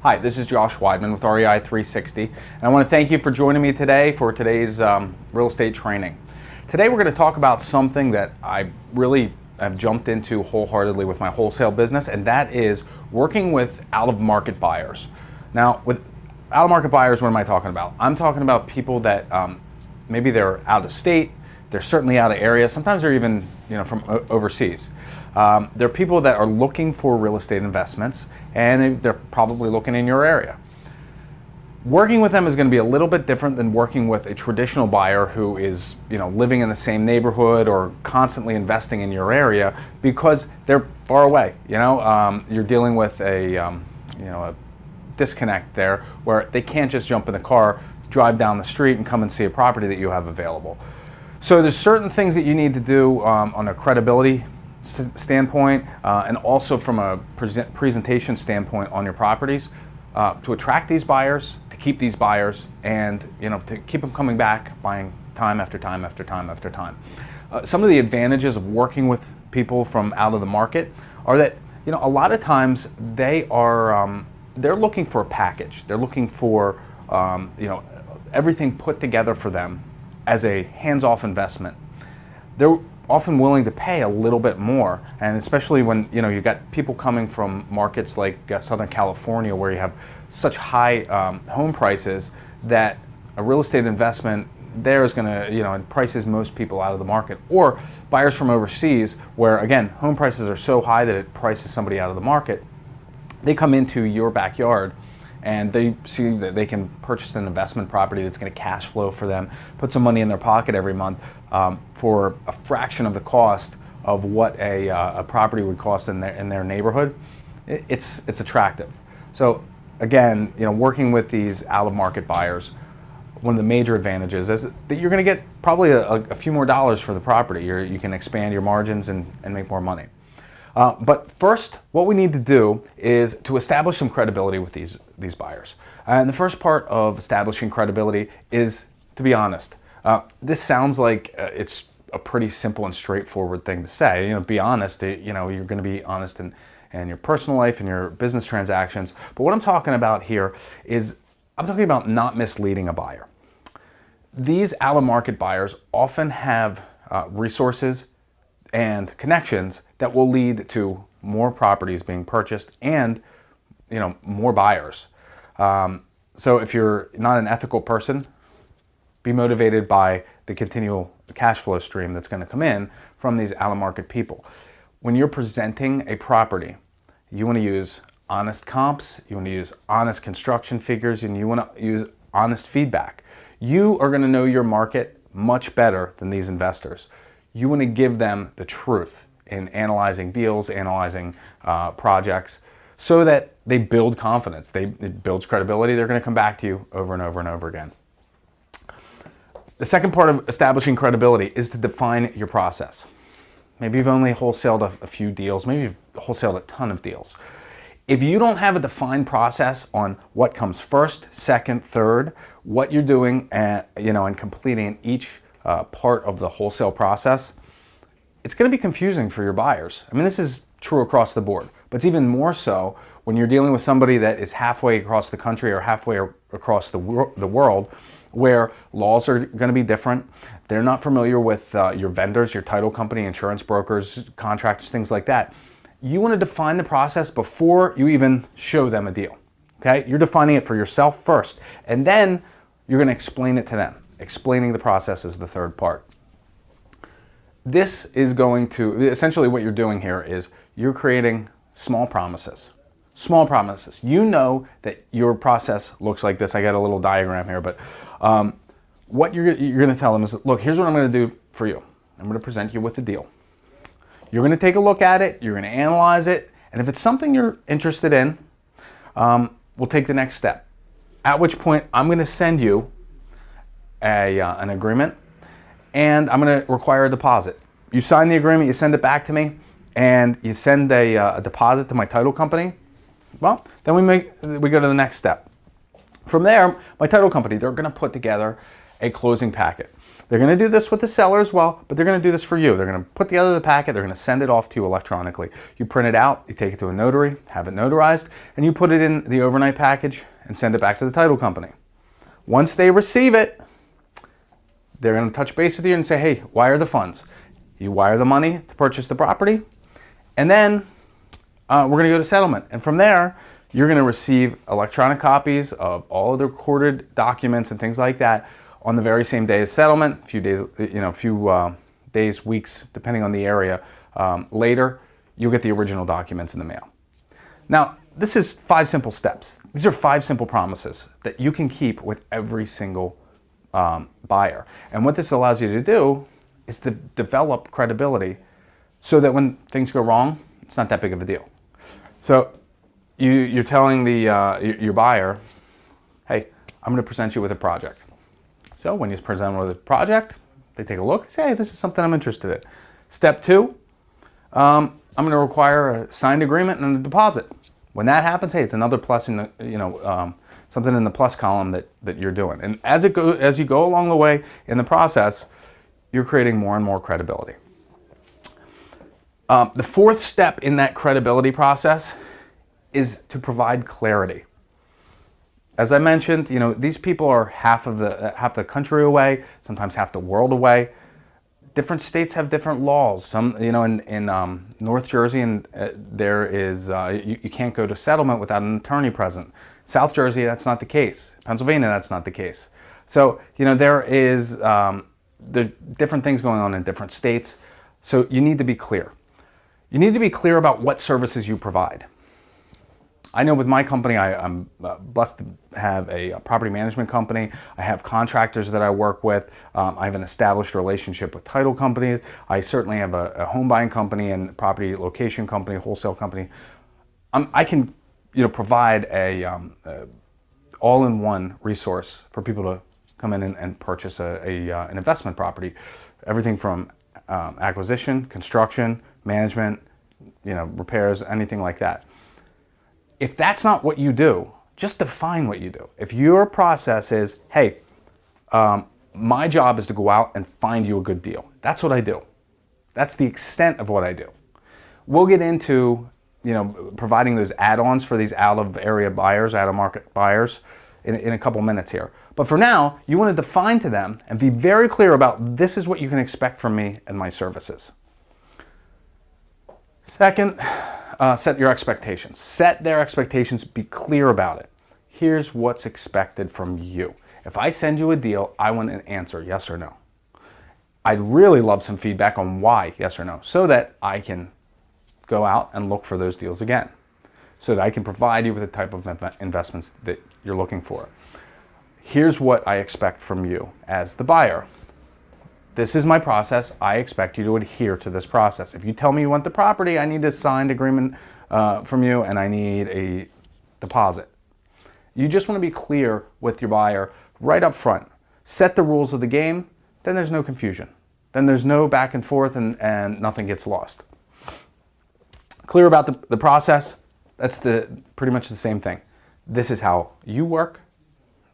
Hi, this is Josh Weidman with REI 360, and I want to thank you for joining me today for today's real estate training. Today we're going to talk about something that I really have jumped into wholeheartedly with my wholesale business, and that is working with out-of-market buyers. Now, with out-of-market buyers, what am I talking about? I'm talking about people that maybe they're out of state, they're certainly out of area, sometimes they're even from overseas. They're people that are looking for real estate investments, and they're probably looking in your area. Working with them is going to be a little bit different than working with a traditional buyer who is living in the same neighborhood or constantly investing in your area because they're far away. You're dealing with a disconnect there where they can't just jump in the car, drive down the street, and come and see a property that you have available. So there's certain things that you need to do on a credibility standpoint and also from a presentation standpoint on your properties to attract these buyers, to keep these buyers, and to keep them coming back, buying time after time after time after time. Some of the advantages of working with people from out of the market are that a lot of times they are they're looking for a package. They're looking for everything put together for them as a hands-off investment. They're often willing to pay a little bit more, and especially when you've got people coming from markets like Southern California where you have such high home prices that a real estate investment there is going to it prices most people out of the market. Or buyers from overseas where again home prices are so high that it prices somebody out of the market. They come into your backyard and they see that they can purchase an investment property that's going to cash flow for them, put some money in their pocket every month for a fraction of the cost of what a property would cost in their neighborhood. It's attractive. So again, working with these out-of-market buyers, one of the major advantages is that you're going to get probably a few more dollars for the property. You can expand your margins and make more money. But first, what we need to do is to establish some credibility with these buyers. And the first part of establishing credibility is to be honest. This sounds like it's a pretty simple and straightforward thing to say. Be honest. You're going to be honest in your personal life and your business transactions. But what I'm talking about here is I'm talking about not misleading a buyer. These out-of-market buyers often have resources and connections that will lead to more properties being purchased and more buyers. So if you're not an ethical person, be motivated by the continual cash flow stream that's going to come in from these out-of-market people. When you're presenting a property, you want to use honest comps, you want to use honest construction figures, and you want to use honest feedback. You are going to know your market much better than these investors. You want to give them the truth in analyzing deals, analyzing projects, so that they build confidence. It builds credibility. They're going to come back to you over and over and over again. The second part of establishing credibility is to define your process. Maybe you've only wholesaled a few deals. Maybe you've wholesaled a ton of deals. If you don't have a defined process on what comes first, second, third, what you're doing, and completing each part of the wholesale process, it's going to be confusing for your buyers. I mean, this is true across the board, but it's even more so when you're dealing with somebody that is halfway across the country or halfway across the world, where laws are going to be different. They're not familiar with your vendors, your title company, insurance brokers, contractors, things like that. You want to define the process before you even show them a deal. Okay? You're defining it for yourself first, and then you're going to explain it to them. Explaining the process is the third part. This is going to, essentially what you're doing here is you're creating small promises. Small promises. You know that your process looks like this. I got a little diagram here, but what you're going to tell them is, look, here's what I'm going to do for you. I'm going to present you with the deal. You're going to take a look at it. You're going to analyze it. And if it's something you're interested in, we'll take the next step. At which point, I'm going to send you an agreement, and I'm going to require a deposit. You sign the agreement, you send it back to me, and you send a deposit to my title company. Well, then we go to the next step. From there, my title company, they're going to put together a closing packet. They're going to do this with the seller as well, but they're going to do this for you. They're going to put together the packet, they're going to send it off to you electronically. You print it out, you take it to a notary, have it notarized, and you put it in the overnight package and send it back to the title company. Once they receive it, they're going to touch base with you and say, hey, wire the funds. You wire the money to purchase the property, and then we're going to go to settlement. And from there, you're going to receive electronic copies of all of the recorded documents and things like that on the very same day as settlement. A few days, weeks, depending on the area. Later, you'll get the original documents in the mail. Now, this is 5 simple steps. These are 5 simple promises that you can keep with every single buyer. And what this allows you to do is to develop credibility so that when things go wrong, it's not that big of a deal. So you're telling your buyer, hey, I'm going to present you with a project. So when you present them with a project, they take a look and say, hey, this is something I'm interested in. Step 2, I'm going to require a signed agreement and a deposit. When that happens, hey, it's another plus in the, something in the plus column that you're doing. And as you go along the way in the process, you're creating more and more credibility. The 4th step in that credibility process is to provide clarity. As I mentioned, these people are half the country away, sometimes half the world away. Different states have different laws. Some, in North Jersey, and there is you can't go to settlement without an attorney present. South Jersey, that's not the case. Pennsylvania, that's not the case. So there is the different things going on in different states. So you need to be clear. You need to be clear about what services you provide. I know with my company, I'm blessed to have a property management company. I have contractors that I work with. I have an established relationship with title companies. I certainly have a home buying company and property location company, wholesale company. I can, provide a all-in-one resource for people to come in and purchase an investment property. Everything from acquisition, construction, management, repairs, anything like that. If that's not what you do, just define what you do. If your process is, hey, my job is to go out and find you a good deal. That's what I do. That's the extent of what I do. We'll get into, providing those add-ons for these out-of-area buyers, out-of-market buyers in a couple minutes here. But for now, you want to define to them and be very clear about this is what you can expect from me and my services. Second, set your expectations. Set their expectations, be clear about it. Here's what's expected from you. If I send you a deal, I want an answer, yes or no. I'd really love some feedback on why, yes or no, so that I can go out and look for those deals again, so that I can provide you with the type of investments that you're looking for. Here's what I expect from you as the buyer. This is my process. I expect you to adhere to this process. If you tell me you want the property, I need a signed agreement from you, and I need a deposit. You just want to be clear with your buyer right up front. Set the rules of the game, then there's no confusion. Then there's no back and forth and nothing gets lost. Clear about the process, that's pretty much the same thing. This is how you work.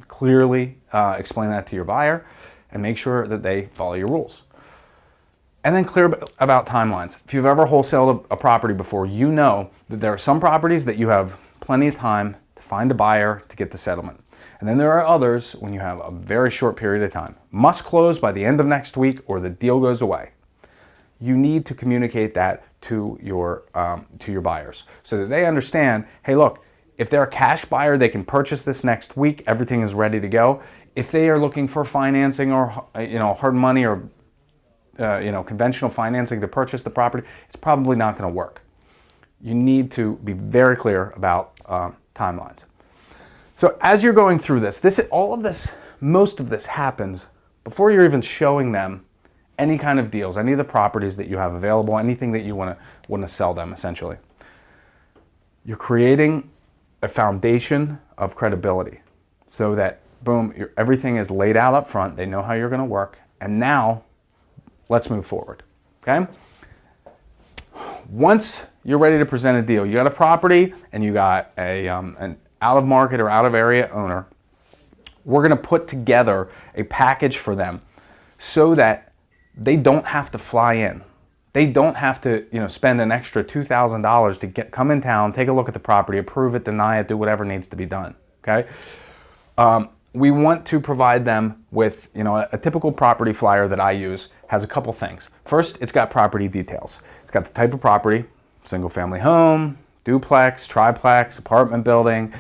Clearly explain that to your buyer and make sure that they follow your rules. And then clear about timelines. If you've ever wholesaled a property before, you know that there are some properties that you have plenty of time to find a buyer to get the settlement. And then there are others when you have a very short period of time. Must close by the end of next week or the deal goes away. You need to communicate that to your buyers so that they understand, hey, look, if they're a cash buyer, they can purchase this next week. Everything is ready to go. If they are looking for financing or hard money or conventional financing to purchase the property, it's probably not going to work. You need to be very clear about timelines. So as you're going through this, most of this happens before you're even showing them any kind of deals, any of the properties that you have available, anything that you want to sell them, essentially. You're creating a foundation of credibility so that, boom, everything is laid out up front. They know how you're going to work. And now, let's move forward, okay? Once you're ready to present a deal, you got a property and you got an out-of-market or out-of-area owner, we're going to put together a package for them so that they don't have to fly in. They don't have to, spend an extra $2,000 to come in town, take a look at the property, approve it, deny it, do whatever needs to be done. Okay. We want to provide them with, a typical property flyer that I use has a couple things. First, it's got property details. It's got the type of property, single family home, duplex, triplex, apartment building,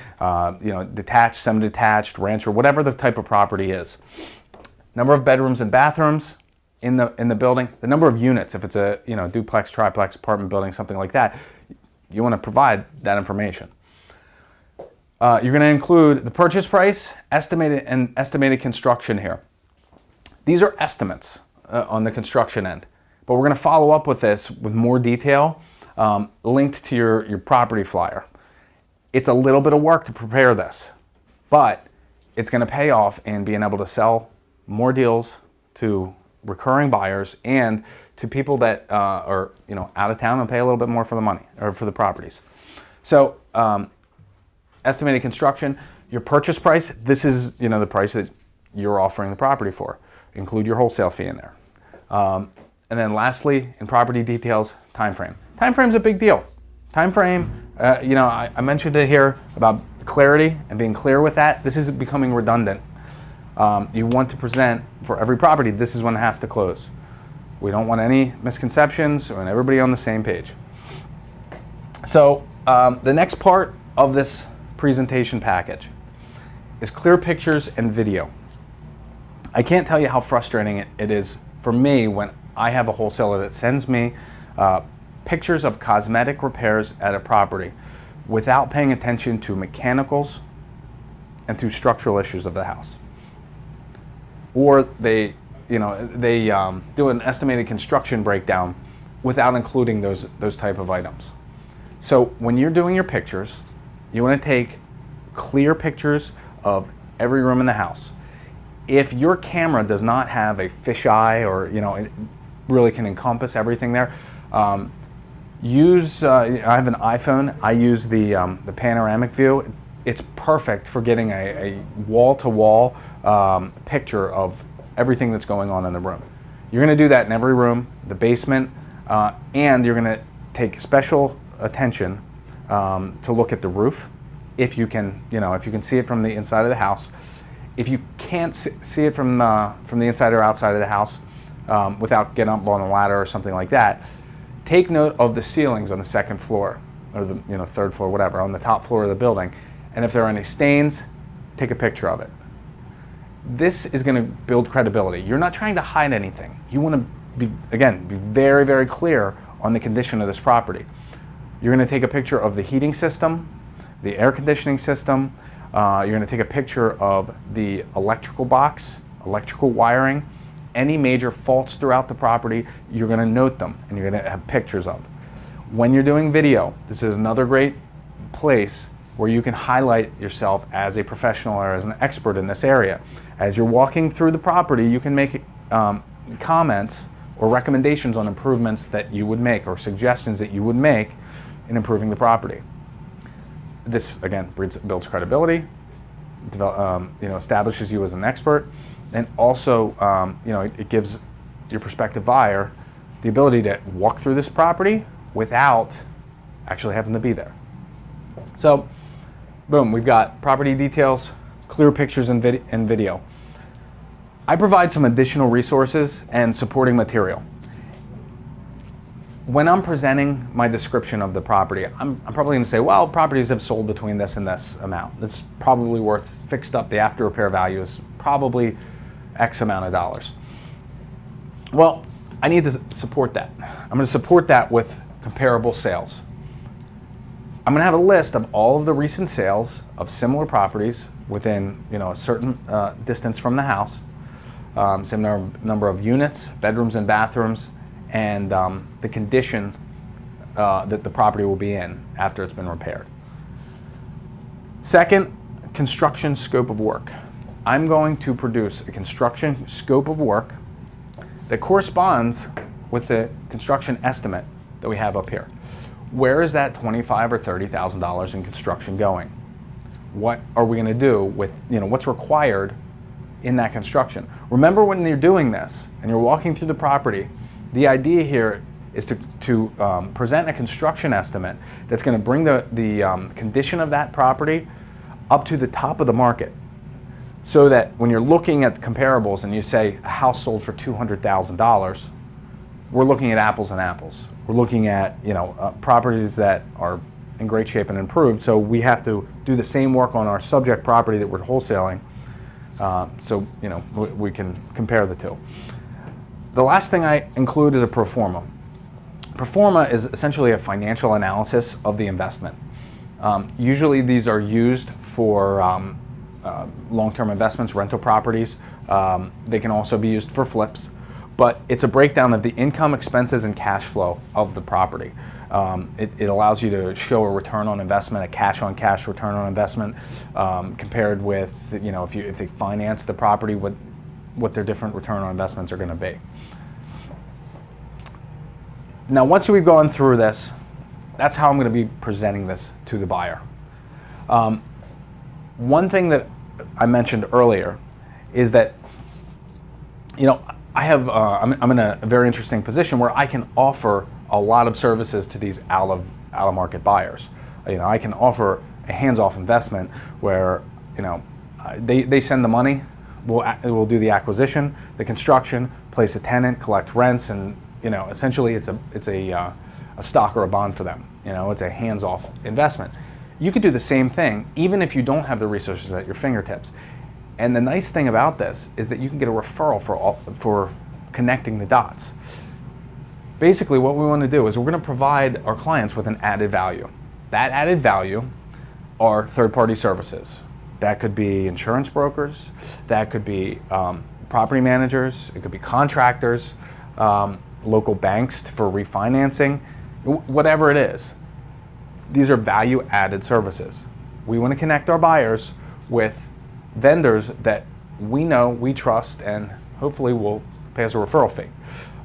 detached, semi-detached, ranch, or whatever the type of property is. Number of bedrooms and bathrooms in the building, the number of units, if it's a duplex, triplex, apartment building, something like that, you want to provide that information. You're going to include the purchase price, estimated construction here. These are estimates on the construction end, but we're going to follow up with this with more detail linked to your property flyer. It's a little bit of work to prepare this, but it's going to pay off in being able to sell more deals to recurring buyers and to people that are out of town and pay a little bit more for the money or for the properties. So estimated construction, your purchase price, this is the price that you're offering the property for. Include your wholesale fee in there. And then lastly, in property details, time frame. Time frame is a big deal. Time frame, I mentioned it here about clarity and being clear with that. This is becoming redundant. You want to present for every property, this is when it has to close. We don't want any misconceptions. We want everybody on the same page. So the next part of this presentation package is clear pictures and video. I can't tell you how frustrating it is for me when I have a wholesaler that sends me pictures of cosmetic repairs at a property without paying attention to mechanicals and to structural issues of the house. Or they do an estimated construction breakdown without including those type of items. So when you're doing your pictures, you want to take clear pictures of every room in the house. If your camera does not have a fisheye or it really can encompass everything there, I have an iPhone. I use the panoramic view. It's perfect for getting a wall-to-wall picture of everything that's going on in the room. You're going to do that in every room, the basement, and you're going to take special attention to look at the roof. If you can, if you can see it from the inside of the house. If you can't see it from the inside or outside of the house without getting up on a ladder or something like that, take note of the ceilings on the second floor or the third floor, whatever, on the top floor of the building. And if there are any stains, take a picture of it. This is going to build credibility. You're not trying to hide anything. You want to be very, very clear on the condition of this property. You're going to take a picture of the heating system, the air conditioning system. You're going to take a picture of the electrical box, electrical wiring, any major faults throughout the property. You're going to note them and you're going to have pictures of. When you're doing video, this is another great place where you can highlight yourself as a professional or as an expert in this area. As you're walking through the property, you can make comments or recommendations on improvements that you would make or suggestions that you would make in improving the property. This, again, builds credibility, establishes you as an expert, and also, it gives your prospective buyer the ability to walk through this property without actually having to be there. So, boom, we've got property details, clear pictures and video. I provide some additional resources and supporting material. When I'm presenting my description of the property, I'm probably going to say, well, properties have sold between this and this amount. That's probably worth, fixed up, the after repair value is probably X amount of dollars. Well, I need to support that. I'm going to support that with comparable sales. I'm going to have a list of all of the recent sales of similar properties within a certain distance from the house, same number of units, bedrooms and bathrooms, and the condition that the property will be in after it's been repaired. Second, construction scope of work. I'm going to produce a construction scope of work that corresponds with the construction estimate that we have up here. Where is that $25,000 or $30,000 in construction going? What are we going to do with, what's required in that construction. Remember, when you're doing this and you're walking through the property, the idea here is to present a construction estimate that's going to bring the condition of that property up to the top of the market, so that when you're looking at the comparables and you say a house sold for $200,000, we're looking at apples and apples. We're looking at properties that are in great shape and improved. So we have to do the same work on our subject property that we're wholesaling, so we can compare the two. The last thing I include is a pro forma. Pro forma is essentially a financial analysis of the investment. Usually these are used for long-term investments, rental properties. They can also be used for flips, but it's a breakdown of the income, expenses, and cash flow of the property. It allows you to show a return on investment, a cash-on-cash return on investment, compared with if they finance the property, what their different return on investments are going to be. Now, once we've gone through this, that's how I'm going to be presenting this to the buyer. One thing that I mentioned earlier is that I'm in a very interesting position where I can offer a lot of services to these out of market buyers. I can offer a hands-off investment where they send the money, we'll do the acquisition, the construction, place a tenant, collect rents, and essentially it's a stock or a bond for them. It's a hands-off investment. You could do the same thing even if you don't have the resources at your fingertips. And the nice thing about this is that you can get a referral for connecting the dots. Basically, what we want to do is we're going to provide our clients with an added value. That added value are third-party services. That could be insurance brokers, that could be property managers, it could be contractors, local banks for refinancing, whatever it is. These are value-added services. We want to connect our buyers with vendors that we know, we trust, and hopefully will pay us a referral fee.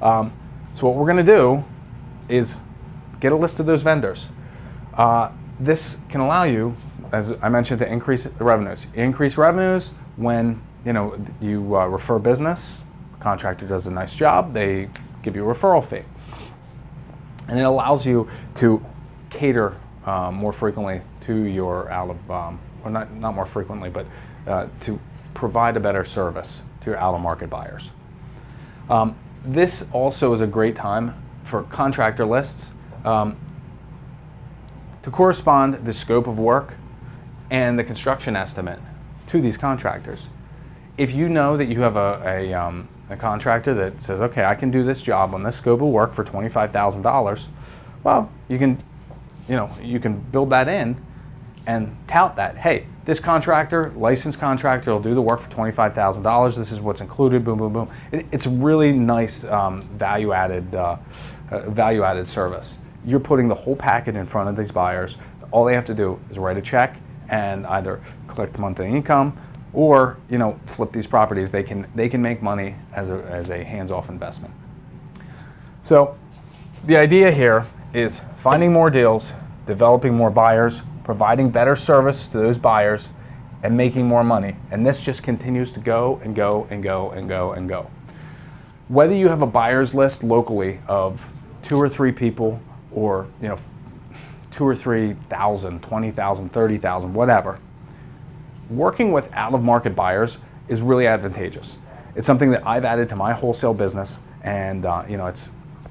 So what we're going to do is get a list of those vendors. This can allow you, as I mentioned, to increase the revenues. Increase revenues when you refer business. The contractor does a nice job, they give you a referral fee. And it allows you to cater more frequently to your or not more frequently, but to provide a better service to your out-of-market buyers. This also is a great time for contractor lists to correspond the scope of work and the construction estimate to these contractors. If you know that you have a contractor that says, okay, I can do this job on this scope of work for $25,000, well, you can build that in and tout that. Hey, this contractor, licensed contractor, will do the work for $25,000. This is what's included. Boom, boom, boom. It's a really nice value-added service. You're putting the whole package in front of these buyers. All they have to do is write a check and either collect the monthly income or flip these properties. They can make money as a hands-off investment. So the idea here is finding more deals, developing more buyers, providing better service to those buyers, and making more money. And this just continues to go and go and go and go and go. Whether you have a buyer's list locally of 2 or 3 people, or 2 or 3,000, 20,000, 30,000, whatever, working with out-of-market buyers is really advantageous. It's something that I've added to my wholesale business, and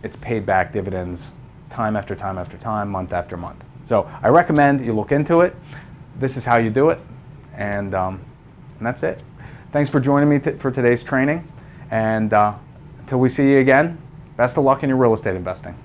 it's paid back dividends time after time after time, month after month. So I recommend you look into it. This is how you do it, and that's it. Thanks for joining me for today's training, and until we see you again, best of luck in your real estate investing.